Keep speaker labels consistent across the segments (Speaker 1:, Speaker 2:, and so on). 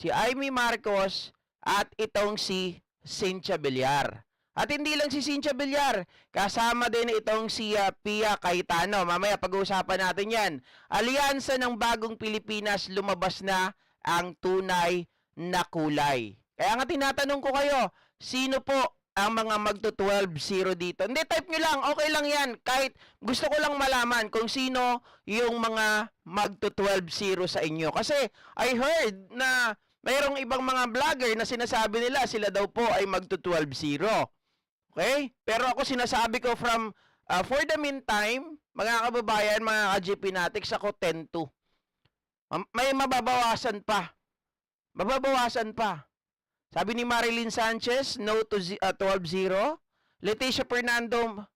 Speaker 1: si Amy Marcos, at itong si Cynthia Villar. At hindi lang si Cynthia Villar, kasama din itong si Pia Cayetano. Mamaya pag-uusapan natin yan. Alyansa ng Bagong Pilipinas, lumabas na ang tunay na kulay. Kaya nga tinatanong ko kayo, sino po ang mga magto 12-0 dito? Hindi, type nyo lang, okay lang yan. Kahit gusto ko lang malaman kung sino yung mga magto 12-0 sa inyo. Kasi I heard na mayroong ibang mga vlogger na sinasabi nila sila daw po ay magto 12-0. Okay? Pero ako sinasabi ko from, for the meantime, mga kababayan, mga ka-GP Natics, ako 10-2. May mababawasan pa. Mababawasan pa. Sabi ni Marilyn Sanchez, no to 12-0. Leticia Fernando,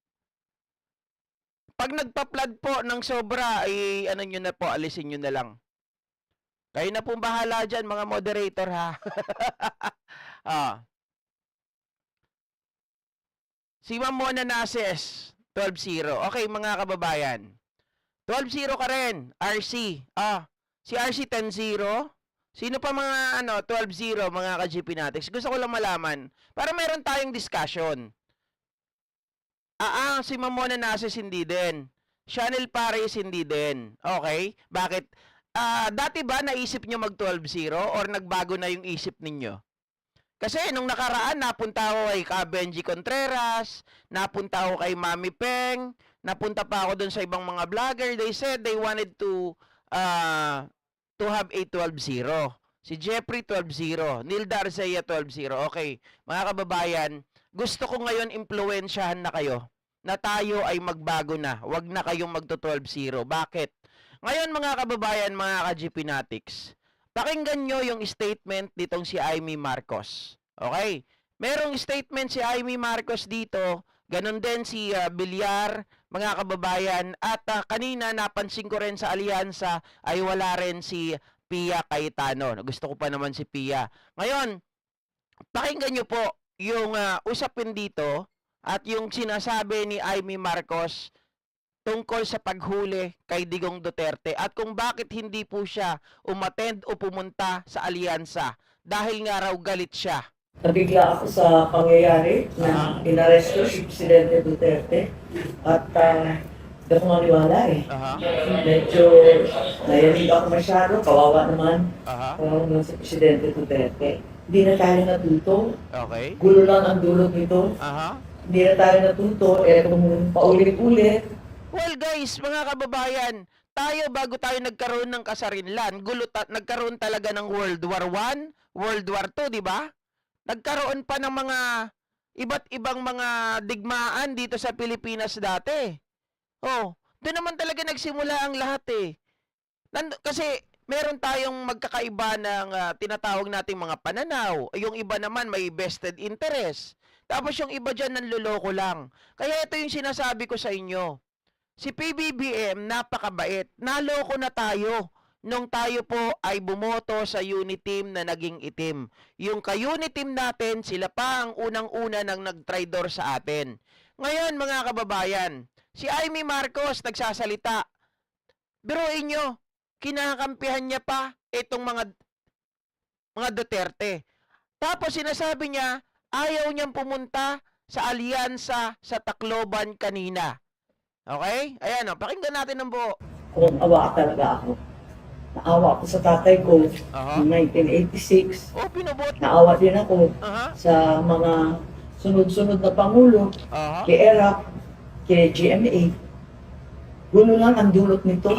Speaker 1: pag nagpa-flood po ng sobra, ay ano nyo na po, alisin nyo na lang. Kayo na pong bahala dyan, mga moderator, ha? Si Ma'am Mona Nases, 12-0. Okay, mga kababayan. 12-0 ka rin, RC. Si RC 10-0. Sino pa mga 12-0 mga ka-GP Natics? Gusto ko lang malaman para meron tayong discussion. Si Ma'am Mona Nases hindi din. Chanel Paris hindi din. Okay? Bakit? Dati ba naisip nyo mag 12-0 or nagbago na yung isip ninyo? Kasi nung nakaraan, napunta ako kay Benji Contreras, napunta ako kay Mami Peng, napunta pa ako dun sa ibang mga vlogger. They said they wanted to have a 12-0. Si Jeffrey 12-0, Neil Darcea 12-0. Okay, mga kababayan, gusto ko ngayon impluwensyahan na kayo na tayo ay magbago na. Huwag na kayong magto 12-0. Bakit? Ngayon mga kababayan, mga ka-GP Natics, pakinggan nyo yung statement nitong si Amy Marcos. Okay? Merong statement si Amy Marcos dito, ganun din si Villar, mga kababayan, at kanina napansin ko rin sa alyansa ay wala rin si Pia Cayetano. Gusto ko pa naman si Pia. Ngayon, pakinggan nyo po yung usapin dito at yung sinasabi ni Amy Marcos tungkol sa paghuli kay Digong Duterte at kung bakit hindi po siya umattend o pumunta sa alyansa dahil nga raw galit siya.
Speaker 2: Nabigla ako sa pangyayari na inaresto si Presidente Duterte at hindi ako maniwala eh. Medyo nayanig ako masyado, kawawa naman. Kawawa naman si Presidente Duterte. Hindi na tayo natuto.
Speaker 1: Okay.
Speaker 2: Gulo lang ang dulot nito. Hindi na tayo natuto. Kung paulit-ulit.
Speaker 1: Well guys, mga kababayan, tayo bago tayo nagkaroon ng kasarinlan, nagkaroon talaga ng World War I, World War II, di ba? Nagkaroon pa ng mga iba't ibang mga digmaan dito sa Pilipinas dati. Doon naman talaga nagsimula ang lahat eh. Kasi meron tayong magkakaiba ng tinatawag nating mga pananaw. Yung iba naman may vested interest. Tapos yung iba dyan nanloloko lang. Kaya ito yung sinasabi ko sa inyo. Si PBBM napakabait. Naloko na tayo nung tayo po ay bumoto sa unit team na naging itim. Yung ka-unit team natin, sila pa ang unang-una nang nag-traitor sa atin. Ngayon mga kababayan, si Amy Marcos nagsasalita. Biruin nyo, kinakampihan niya pa itong mga Duterte. Tapos sinasabi niya, ayaw niyang pumunta sa alyansa sa Tacloban kanina. Okay? Ayan pakinggan natin ng buo.
Speaker 2: Kung awa talaga ako. Naawa ako sa tatay ko noong 1986.
Speaker 1: Pinubot.
Speaker 2: Naawa din ako sa mga sunod-sunod na Pangulo, kay ERAP, kay GMA. Gulo lang ang dulot nito.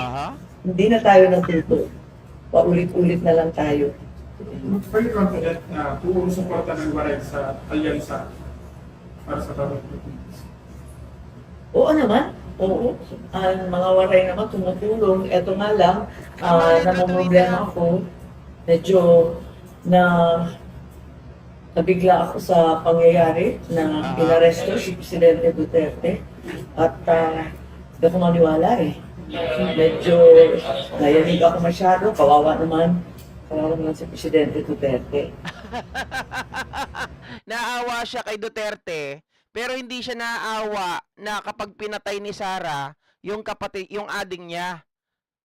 Speaker 2: Hindi na tayo natuto. Paulit-ulit na lang tayo.
Speaker 3: Are you confident na buong suporta ng Waray sa alyansa para sa Bagong Pilipinas?
Speaker 2: Oo naman. Oo. Ang mga waray naman tumutulong. Ito nga lang, namumroblema ako. Medyo nabigla ako sa pangyayari na inaresto si Presidente Duterte. At hindi ako maniwala eh. Medyo nayanig ako masyado. Kawawa naman. Kawawa naman si Presidente Duterte.
Speaker 1: Naawa siya kay Duterte, pero hindi siya naawa na kapag pinatay ni Sara yung kapatid, yung ading niya.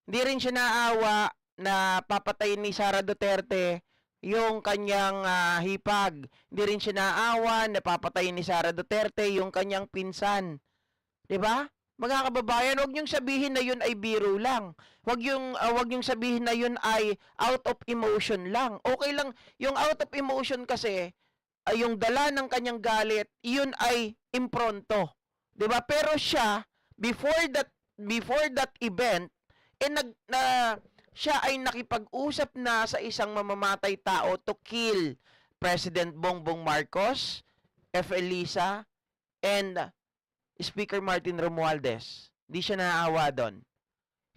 Speaker 1: Hindi rin siya naawa na papatayin ni Sara Duterte yung kanyang hipag. Hindi rin siya naawa, napapatay ni Sara Duterte yung kanyang pinsan. 'Di ba? Mga kababayan, huwag niyong sabihin na yun ay biro lang. Huwag niyong sabihin na yun ay out of emotion lang. Okay lang, yung out of emotion kasi, yung dala ng kanyang galit, yun ay impronto. 'Di ba? Pero siya, before that event, siya ay nakipag-usap na sa isang mamamatay tao to kill President Bongbong Marcos, F. Elisa, and Speaker Martin Romualdez. Hindi siya naawa doon.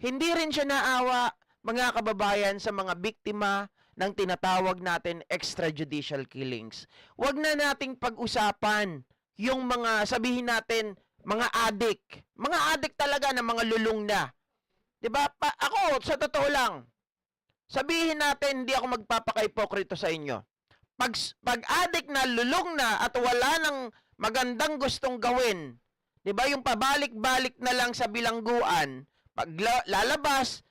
Speaker 1: Hindi rin siya naawa, mga kababayan, sa mga biktima ng tinatawag natin extrajudicial killings. Huwag na nating pag-usapan yung mga, sabihin natin, mga adik. Mga adik talaga na mga lulong na. 'Di ba? Ako, sa totoo lang, sabihin natin, hindi ako magpapaka-ipokrito sa inyo. Pag adik na, lulong na, at wala nang magandang gustong gawin, 'di ba, yung pabalik-balik na lang sa bilangguan, pag lalabas,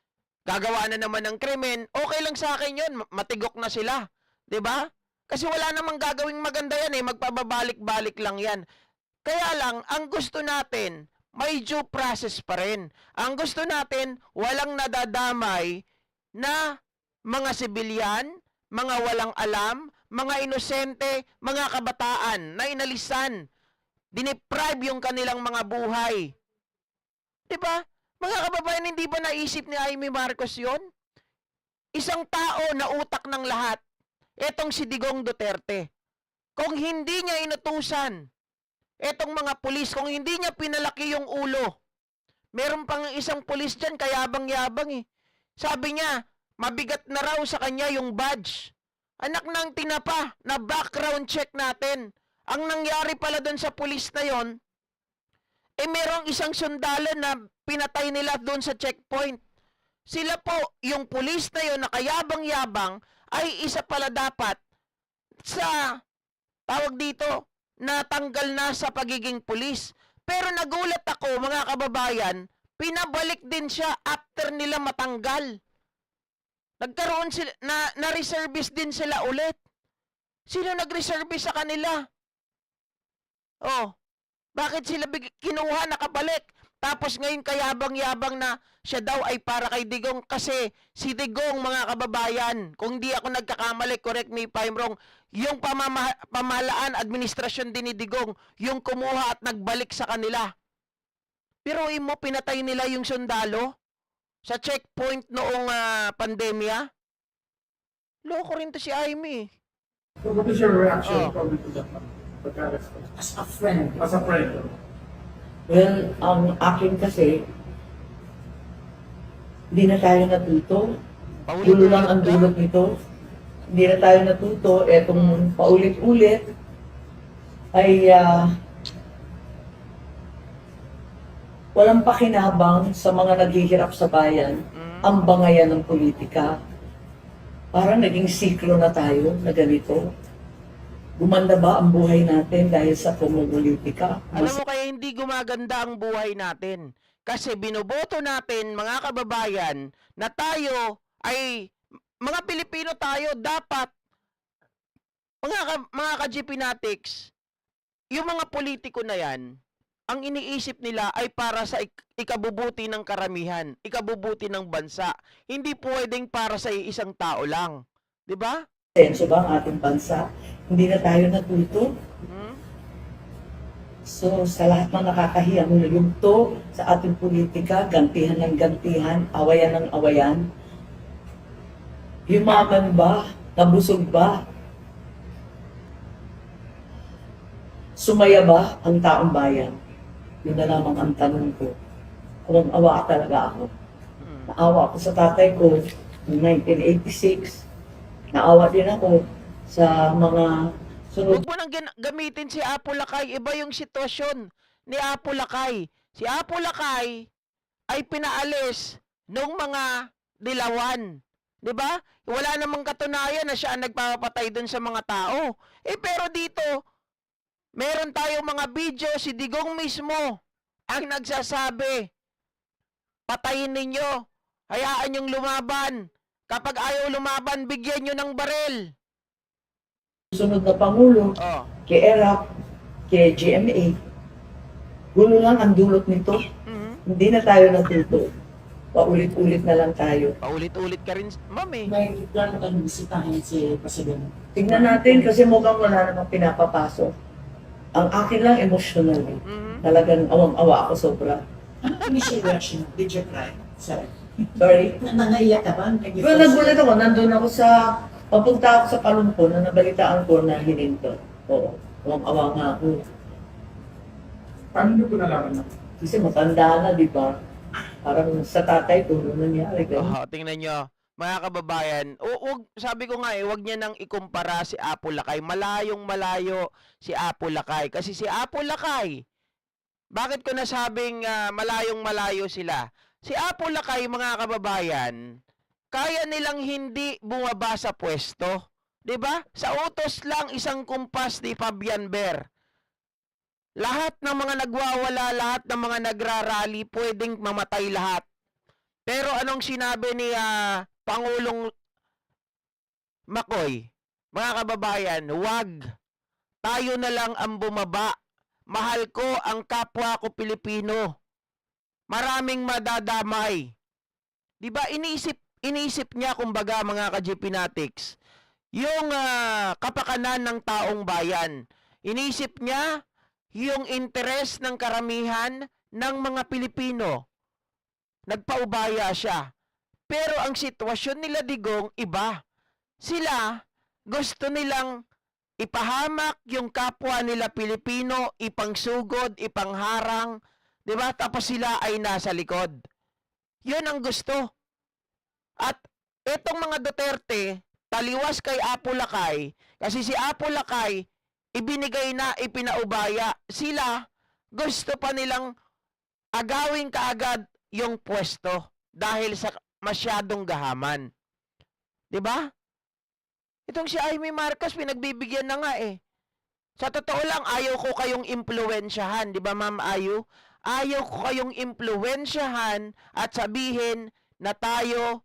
Speaker 1: gagawa na naman ng krimen, okay lang sa akin yun, matigok na sila. 'Di ba? Kasi wala namang gagawing maganda yan magpababalik-balik lang yan. Kaya lang, ang gusto natin, may due process pa rin. Ang gusto natin, walang nadadamay na mga sibilyan, mga walang alam, mga inosente, mga kabataan na inalisan, dineprive yung kanilang mga buhay. 'Di ba? Mga kababayan, hindi ba naisip ni Amy Marcos yon? Isang tao na utak ng lahat, etong si Digong Duterte. Kung hindi niya inutusan etong mga pulis, kung hindi niya pinalaki yung ulo, meron pang isang pulis dyan, kayabang-yabang Sabi niya, mabigat na raw sa kanya yung badge. Anak ng tinapa, na background check natin. Ang nangyari pala doon sa pulis na yon, merong isang sundalo na pinatay nila doon sa checkpoint. Sila po, yung pulis na yon na kayabang-yabang, ay isa pala dapat sa, tawag dito, natanggal na sa pagiging pulis. Pero nagulat ako, mga kababayan, pinabalik din siya after nila matanggal. Nagkaroon sila, na-reservice din sila ulit. Sino nag-reservice sa kanila? Oh, bakit sila kinuha, nakabalik? Tapos ngayon kayabang-yabang na siya daw ay para kay Digong, kasi si Digong, mga kababayan, kung di ako nagkakamali, correct me if I'm wrong, yung pamahalaan, administrasyon din ni Digong, yung kumuha at nagbalik sa kanila. Pero mo, pinatay nila yung sundalo sa checkpoint noong pandemya. Loko rin to si Amy.
Speaker 3: So what is your reaction
Speaker 1: Oh.
Speaker 3: probably to that? Pagka-arrest ko?
Speaker 2: As a friend.
Speaker 3: As a friend.
Speaker 2: Well, ang akin kasi, hindi na tayo natuto. Gulo lang ang dulot nito. Hindi na tayo natuto. Etong paulit-ulit ay walang pakinabang sa mga naghihirap sa bayan ang bangayan ng politika. Parang naging siklo na tayo na ganito. Gumanda ba ang buhay natin dahil sa pumupolitika?
Speaker 1: Alam mo, kaya hindi gumaganda ang buhay natin. Kasi binoboto natin, mga kababayan, na tayo ay, mga Pilipino tayo, dapat, mga ka-GP Natics, yung mga politiko na yan, ang iniisip nila ay para sa ikabubuti ng karamihan, ikabubuti ng bansa. Hindi pwedeng para sa isang tao lang. 'Di ba?
Speaker 2: Senso ba ang ating bansa? Hindi na tayo natuto. So, sa lahat ng nakakahiyang yugto sa ating politika, gantihan ng gantihan, awayan ng awayan, yumaman ba? Nabusog ba? Sumaya ba ang taong bayan? Yun na lamang ang tanong ko. Kung awa talaga ako. Naawa ako sa tatay ko noong 1986. Naawa din ako sa mga sunod.
Speaker 1: Huwag mo nang gamitin si Apo Lakay. Iba yung sitwasyon ni Apo Lakay. Si Apo Lakay ay pinaalis nung mga dilawan. 'Di ba? Wala namang katunayan na siya ang nagpapatay dun sa mga tao. Pero dito, meron tayong mga video, si Digong mismo ang nagsasabi, patayin ninyo, hayaan yung lumaban. Kapag ayaw lumaban, bigyan nyo ng baril.
Speaker 2: sunod na Pangulo,
Speaker 1: Oh.
Speaker 2: kay ERAP, kay GMA. Gulo lang ang dulot nito.
Speaker 1: Mhm.
Speaker 2: Hindi na tayo natuto. Paulit-ulit na lang tayo.
Speaker 1: Paulit-ulit ka rin, ma'am eh.
Speaker 4: May plano ka nang bisitahin si Presidente.
Speaker 2: Tignan natin kasi mukhang wala namang pinapapasok. Ang akin lang emotional eh.
Speaker 1: Mhm.
Speaker 2: Talagang awang-awa ako sobra.
Speaker 4: Ano initial reaction? Did you cry? Sorry.
Speaker 2: Sorry.
Speaker 4: Nangaiyak ka ba?
Speaker 2: Well, nagulat ako. Nandun ako papunta ako sa Palumpo na nabalitaan ko na hininto. Oo. Awang-awa nga ako.
Speaker 3: Paano niyo po nalaman na?
Speaker 2: Kasi matanda na, di ba? Parang sa tatay ko, ano nangyari ganun.
Speaker 1: Oh, tingnan nyo. Mga kababayan, sabi ko nga wag niya nang ikumpara si Apo Lakay. Malayong malayo si Apo Lakay. Kasi si Apo Lakay, bakit ko nasabing malayong malayo sila? Si Apo Lakay, mga kababayan, kaya nilang hindi bumaba sa pwesto. 'Di ba? Sa utos lang isang kumpas ni Fabian Ber. Lahat ng mga nagwawala, lahat ng mga nagrarally, pwedeng mamatay lahat. Pero anong sinabi ni Pangulong Makoy? Mga kababayan, wag. Tayo na lang ang bumaba. Mahal ko ang kapwa ko Pilipino. Maraming madadamay. 'Di ba? Iniisip niya kumbaga mga ka-GPnatics, yung kapakanan ng taong bayan. Iniisip niya yung interes ng karamihan ng mga Pilipino. Nagpaubaya siya. Pero ang sitwasyon nila, Digong, iba. Sila, gusto nilang ipahamak yung kapwa nila Pilipino, ipangsugod, ipangharang, 'di ba? Tapos sila ay nasa likod. 'Yun ang gusto. At etong mga Duterte, taliwas kay Apo Lakay, kasi si Apo Lakay ibinigay na, ipinaubaya. Sila gusto pa nilang agawin kaagad yung pwesto dahil sa masyadong gahaman. 'Di ba? Itong si Amy Marcos pinagbibigyan na nga eh. Sa totoo lang, ayaw ko kayong impluwensyahan, 'di ba Ma'am Ayu? Ayaw ko kayong impluwensyahan at sabihin na tayo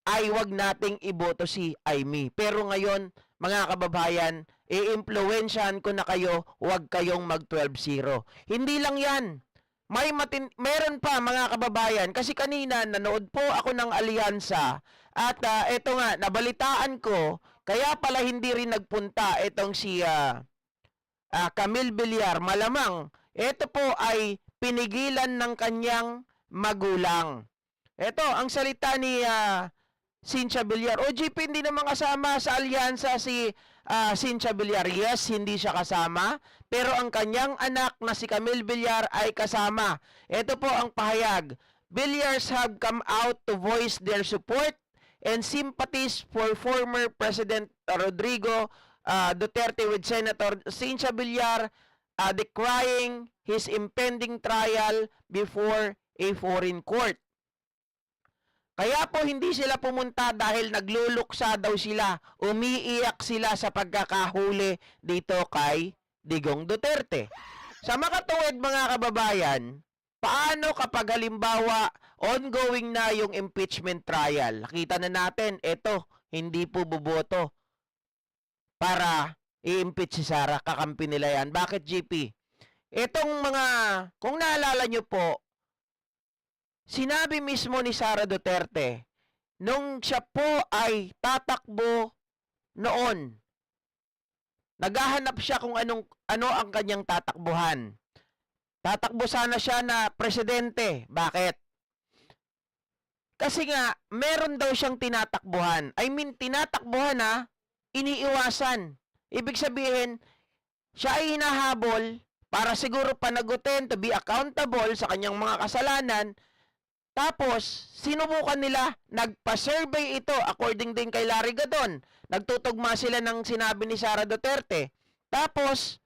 Speaker 1: ay wag nating iboto si Amy. Pero ngayon, mga kababayan, i-impluwensyahan ko na kayo, wag kayong mag 12-0. Hindi lang 'yan. Meron pa mga kababayan, kasi kanina nanood po ako ng alyansa at eto nga, nabalitaan ko, kaya pala hindi rin nagpunta itong si Camille Villar. Malamang, ito po ay pinigilan ng kanyang magulang. Ito, ang salita ni Cynthia Villar. OGP, hindi naman kasama sa alyansa si Cynthia Villar. Yes, hindi siya kasama. Pero ang kanyang anak na si Camille Villar ay kasama. Ito po ang pahayag. Villars have come out to voice their support and sympathies for former President Rodrigo Duterte with Senator Cynthia Villar decrying his impending trial before a foreign court. Kaya po hindi sila pumunta dahil nagluluksa daw sila, umiiyak sila sa pagkakahuli dito kay Digong Duterte. Sa makatuwid mga kababayan, paano kapag halimbawa ongoing na yung impeachment trial? Nakita na natin, eto, hindi po buboto para i-impeach si Sara, kakampi nila yan. Bakit, GP? Etong mga, kung naalala nyo po, sinabi mismo ni Sara Duterte, nung siya po ay tatakbo noon, naghahanap siya kung ano ang kanyang tatakbuhan. Tatakbo sana siya na presidente. Bakit? Kasi nga, meron daw siyang tinatakbuhan. I mean, tinatakbuhan iniiwasan. Ibig sabihin, siya ay hinahabol para siguro panagutin to be accountable sa kanyang mga kasalanan. Tapos, sinubukan nila, nagpa-survey ito according din kay Larry Gadon. Nagtutugma sila ng sinabi ni Sara Duterte. Tapos,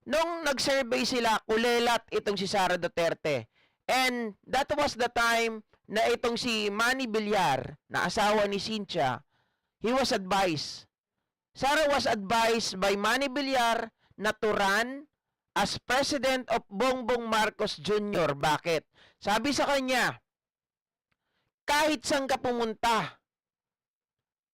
Speaker 1: nung nag-survey sila, kulelat itong si Sara Duterte. And that was the time na itong si Manny Villar, na asawa ni Cynthia, he was advised. Sara was advised by Manny Villar na to run as President of Bongbong Marcos Jr. Bakit? Sabi sa kanya, kahit saan ka pumunta,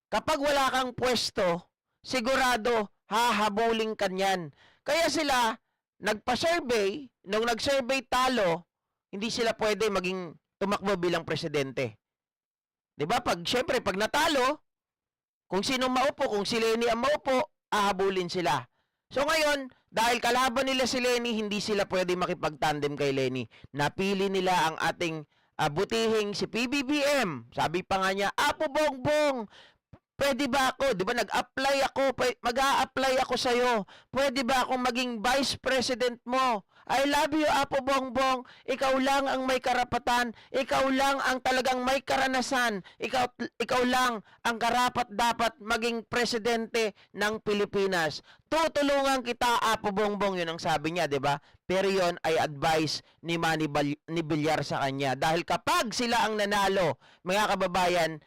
Speaker 1: kapag wala kang pwesto, sigurado hahabulin ka niyan. Kaya sila, nagpa-survey, nung nag-survey talo, hindi sila pwede maging tumakbo bilang presidente. 'Di ba? Syempre, pag natalo, kung sino maupo, kung si Leni ang maupo, hahabulin sila. So ngayon, dahil kalaban nila si Leni, hindi sila pwede makipag-tandem kay Leni. Napili nila ang ating butihing si PBBM. Sabi pa nga niya, Apo Bongbong, pwede ba ako? Di ba nag-apply ako? Mag-a-apply ako sa'yo. Pwede ba akong maging vice president mo? I love you, Apo Bongbong. Ikaw lang ang may karapatan. Ikaw lang ang talagang may karanasan. Ikaw lang ang karapat dapat maging presidente ng Pilipinas. Tutulungan kita, Apo Bongbong. Yun ang sabi niya, di ba? Pero yun ay advice ni Manny Villar sa kanya. Dahil kapag sila ang nanalo, mga kababayan,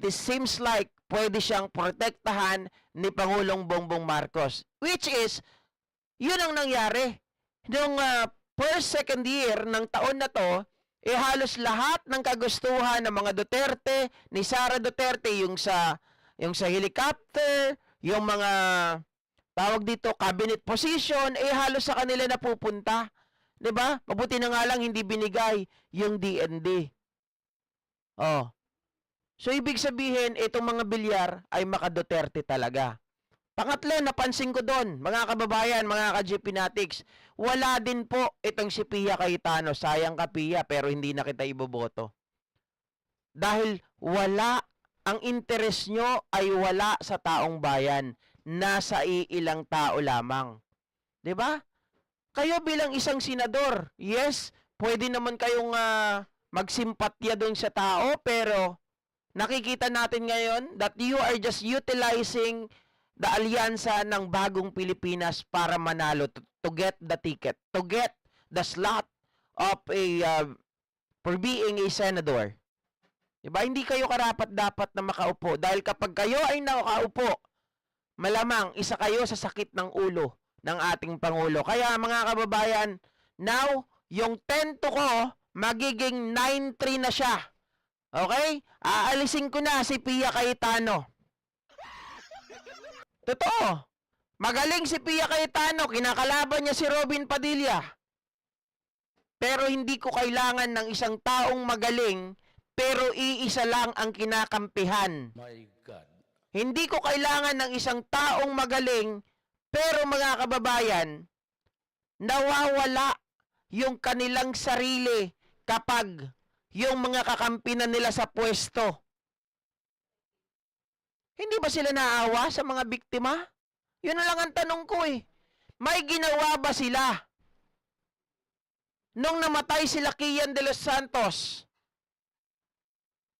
Speaker 1: seems like pwede siyang protektahan ni Pangulong Bongbong Marcos. Which is, yun ang nangyari. Noong first, second year ng taon na to, halos lahat ng kagustuhan ng mga Duterte, ni Sara Duterte, yung sa helicopter, yung mga tawag dito, cabinet position, halos sa kanila napupunta. 'Di ba? Mabuti na nga lang hindi binigay yung DND. Oh. So, ibig sabihin, itong mga Villar ay maka-Duterte talaga. Pangatlo, napansin ko doon, mga kababayan, mga ka-GP Natics, wala din po itong si Pia Cayetano. Sayang ka, Pia, pero hindi na kita iboboto. Dahil wala, ang interes nyo ay wala sa taong bayan. Nasa iilang tao lamang. 'Di ba? Kayo bilang isang senador, yes, pwede naman kayong magsimpatya doon sa tao, pero nakikita natin ngayon that you are just utilizing the alyansa ng bagong Pilipinas para manalo, to get the ticket, to get the slot of for being a senador. Diba? Hindi kayo karapat-dapat na makaupo. Dahil kapag kayo ay nakaupo, malamang isa kayo sa sakit ng ulo ng ating Pangulo. Kaya mga kababayan, now, yung 10 to ko, magiging 9-3 na siya. Okay? Aalisin ko na si Pia Cayetano. Totoo. Magaling si Pia Cayetano. Kinakalaban niya si Robin Padilla. Pero hindi ko kailangan ng isang taong magaling, pero iisa lang ang kinakampihan.
Speaker 5: My God.
Speaker 1: Hindi ko kailangan ng isang taong magaling, pero mga kababayan, nawawala yung kanilang sarili kapag yung mga kakampi na nila sa pwesto. Hindi ba sila naawa sa mga biktima? Yun na lang ang tanong ko eh. May ginawa ba sila? Nung namatay sila Kian de los Santos,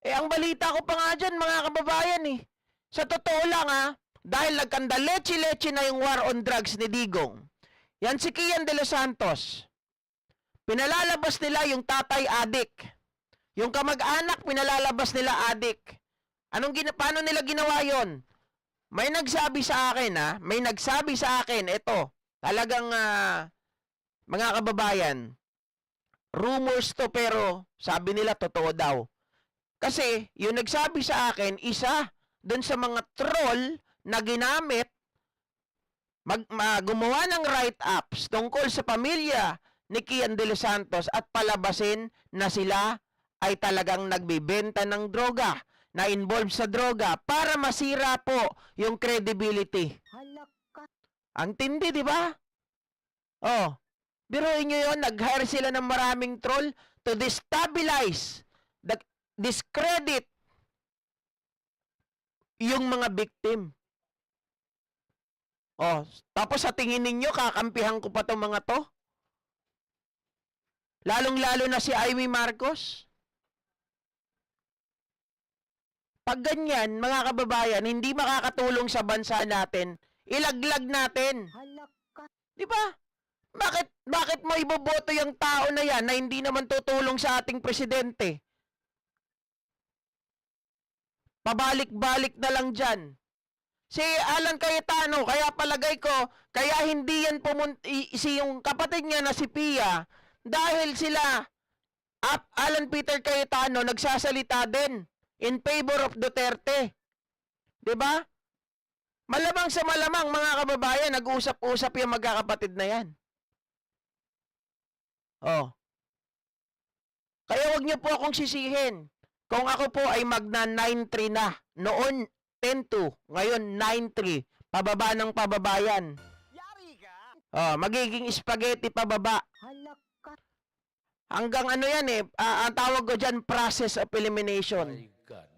Speaker 1: ang balita ko pa nga dyan, mga kababayan eh. Sa totoo lang dahil nagkanda leche-leche na yung war on drugs ni Digong, yan si Kian de los Santos, pinalalabas nila yung tatay adik. Yung kamag-anak, pinalalabas nila adik. Paano nila ginawa yon? May nagsabi sa akin, ito, talagang mga kababayan, rumors to pero sabi nila totoo daw. Kasi yung nagsabi sa akin, isa doon sa mga troll na ginamit gumawa ng write-ups tungkol sa pamilya ni Kian de los Santos at palabasin na sila ay talagang nagbebenta ng droga, na involved sa droga para masira po yung credibility. Ang tindi, di ba? Oh, biruin nyo yun, nag-hire sila ng maraming troll to destabilize, discredit yung mga victim. Oh, tapos sa tingin ninyo, kakampihan ko pa tong mga to? Lalong-lalo na si Amy Marcos? Pag ganyan, mga kababayan, hindi makakatulong sa bansa natin, ilaglag natin. Di ba? Bakit mo iboboto yung tao na yan na hindi naman tutulong sa ating presidente? Pabalik-balik na lang dyan. Si Alan Cayetano, kaya palagay ko, kaya hindi yan yung kapatid niya na si Pia, dahil sila, Alan Peter Cayetano, nagsasalita din in favor of Duterte. 'Di ba? Malamang sa malamang, mga kababayan, nag-usap-usap yung magkakapatid na yan. Oh. Kaya wag niyo po akong sisihin. Kung ako po ay magna 9-3 na, noon 10-2, ngayon 9-3, pababa ng pababayan. Oh, magiging spaghetti pababa. Hanggang ano yan eh, ang tawag ko dyan, process of elimination.
Speaker 5: My God,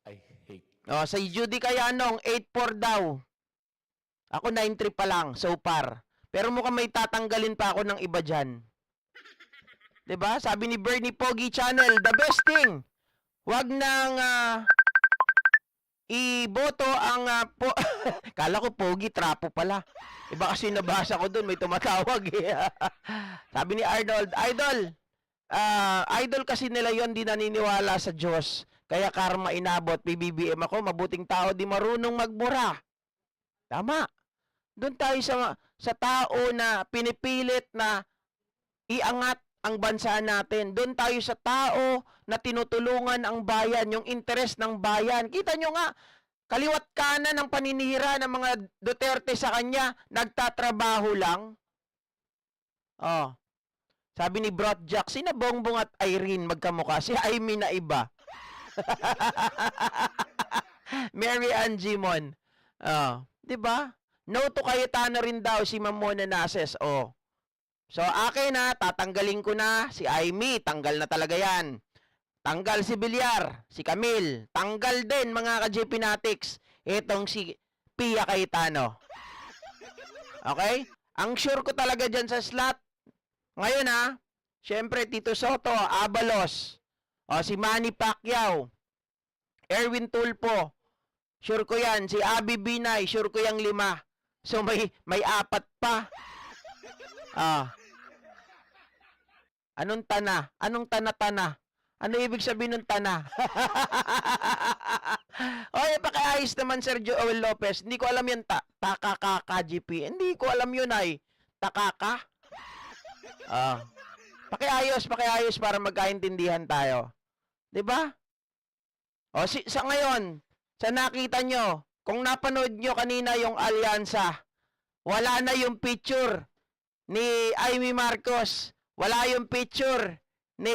Speaker 5: I hate.
Speaker 1: Oh, sa Judy Kayanong, 8-4 daw. Ako 9-3 pa lang, so far. Pero mukhang may tatanggalin pa ako ng iba dyan. 'Di ba? Sabi ni Bernie Pogi Channel, the best thing. Wag nang iboto ang Kala ko Pogi Trapo pala. Iba kasi nabasa ko doon, may tumatawag eh. Sabi ni Arnold, idol kasi nila yon, di naniniwala sa Diyos. Kaya karma inabot, PBBM ako, mabuting tao, di marunong magbura. Tama. Doon tayo sa tao na pinipilit na iangat ang bansa natin. Doon tayo sa tao na tinutulungan ang bayan, yung interes ng bayan. Kita nyo nga, kaliwat kanan ang paninira ng mga Duterte sa kanya, nagtatrabaho lang. Oh. Sabi ni Brot Jack, sina Bongbong at Irene magkamukha? Si Aimee na iba. Mary Ann Gimon. Oh, 'di ba? No to Cayetano rin daw si Mamona Nases. Oh. So akin na, tatanggalin ko na si Aimee, tanggal na talaga 'yan. Tanggal si Villar, si Camille, tanggal din mga ka-JP Natics, itong si Pia Cayetano. Okay? Ang sure ko talaga dyan sa slot, ngayon ha, syempre Tito Soto, Abalos, o si Manny Pacquiao, Erwin Tulfo, sure ko yan, si Abby Binay, sure ko yung 5. So may 4 pa. Anong tana? Anong tana-tana? Ano ibig sabihin ng tana? Oy, pakiayos naman Sergio Owen Lopez. Hindi ko alam yan, takaka-GP. Hindi ko alam yun ay. Takaka? Pakiayos para magkaintindihan tayo. 'Di ba? O sa ngayon, sa nakita nyo, kung napanood nyo kanina yung alyansa, wala na yung picture ni Aimee Marcos, wala yung picture ni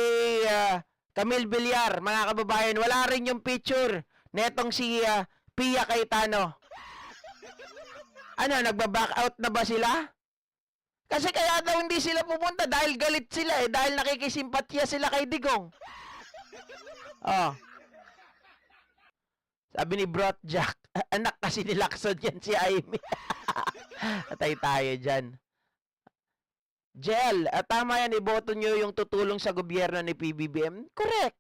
Speaker 1: Camille Villar, mga kababayan, wala rin yung picture netong si Pia Cayetano. Ano, nagba-back out na ba sila? Kasi kaya daw hindi sila pupunta dahil galit sila eh, dahil nakikisimpatya sila kay Digong. Oh. Sabi ni Brot Jack, anak kasi ni Lacson yan si Aimee. Atay tayo dyan. Jel, tama yan, iboto nyo yung tutulong sa gobyerno ni PBBM. Correct.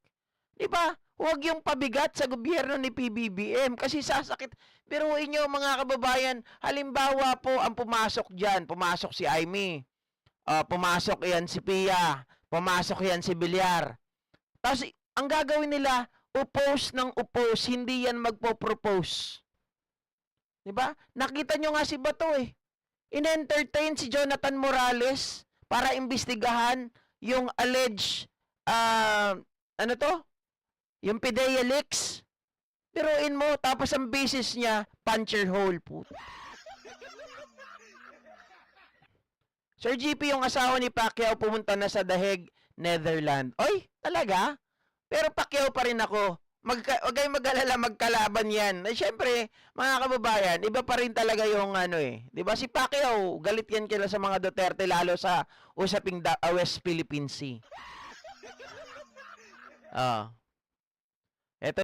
Speaker 1: Diba? Huwag yung pabigat sa gobyerno ni PBBM kasi sasakit. Pero inyo mga kababayan, halimbawa po ang pumasok dyan, pumasok si Aimee, pumasok yan si Pia, pumasok yan si Villar. Tapos ang gagawin nila, oppose ng oppose, hindi yan magpo-propose. Diba? Nakita nyo nga si Bato eh. In-entertain si Jonathan Morales para imbestigahan yung alleged, yung PDEA leaks. Biruin mo, tapos ang basis niya, puncher hole po. Sir GP, yung asawa ni Pacquiao pumunta na sa The Hague, Netherlands. Oy, talaga? Pero Pacquiao pa rin ako. Huwag kayong mag-alala, magkalaban yan. Siyempre, mga kababayan, iba pa rin talaga yung di ba si Pacquiao, galit yan kila sa mga Duterte, lalo sa usaping West Philippine Sea.